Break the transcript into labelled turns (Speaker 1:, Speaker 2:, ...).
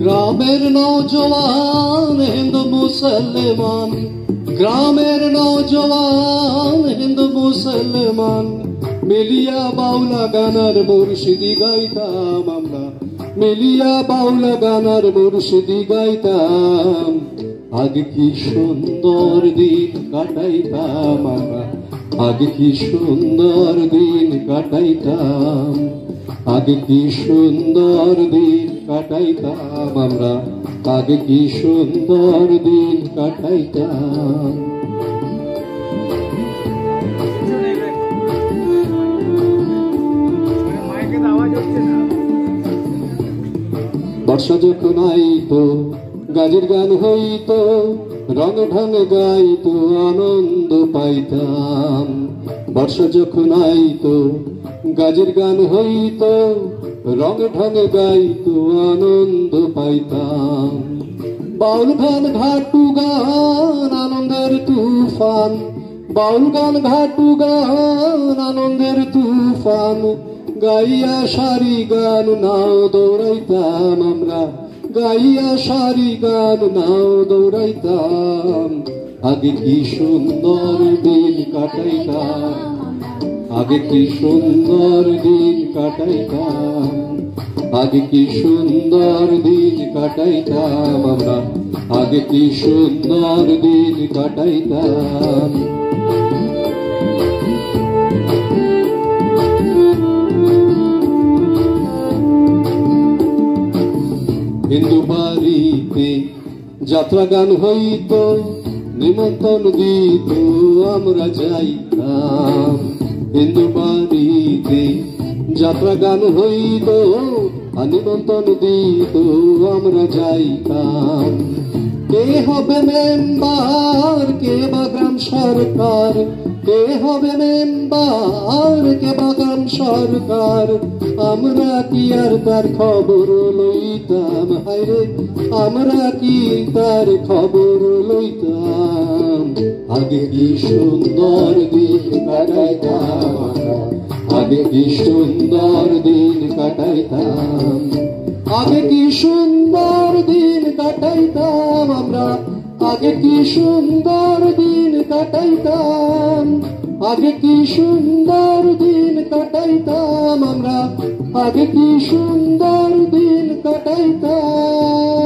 Speaker 1: ग्रामेर नौजवान हिंदू मुसलमान, ग्रामेर नौजवान हिंदू मुसलमान मिलिया बाउला गानार मुर्शिदी गाइताम आमरा, मिलिया बाउला गानार मुर्शिदी गाइताम। आगे की सुंदर दिन काटाइताम आमरा, आगे की सुंदर दिन काटाइताम, आगे की सुंदर दिन काटाइताम आमरा, आगे की सुंदर दिन काटाइताम। बर्षा जखन आइतो गाजेर गान हইতো, रंग ढंग गाइतो आनंद पाइताम। बर्षा जखन आइतो गाजेर गान हইতো, रंग ढंग गाइतो आनंद पाइताम। बाउल गान घाटू गान आनंदेर तुफान, बाउल गान घाटू गान आनंदेर तुफान गाइया सारी गान नाও দৌড়াইতাম আমরা, গাইয়া সারি গান নাও দৌড়াইতাম। আগে কি সুন্দর দিন কাটাইতাম, আগে কি সুন্দর দিন কাটাইতাম, আগে কি সুন্দর দিন কাটাইতাম আমরা, আগে কি সুন্দর দিন কাটাইতাম। हिंदू बाड़ीते যাত্রা গান হইতো, নিমন্ত্রণ দিত আমরা যাইতাম। হিন্দু বাড়িতে যাত্রা গান হইতো, নিমন্ত্রণ দিত আমরা যাইতাম। কে হবে মেম্বার, কে বা গ্রাম সরকার, কে হবে মেম্বার, কে বা গ্রাম সরকার, আমরা কি আর তার খবর লইতাম। হায়রে আমরা কি তার খবর লইতাম। আগে কি সুন্দর দিন কাটাইতাম, আগে কি সুন্দর দিন কাটাইতাম, আগে কি সুন্দর দিন কাটাইতাম আমরা, আগে কি সুন্দর দিন কাটাইতাম, আগে কি সুন্দর দিন কাটাইতাম আমরা, আগে কি সুন্দর দিন কাটাইতাম।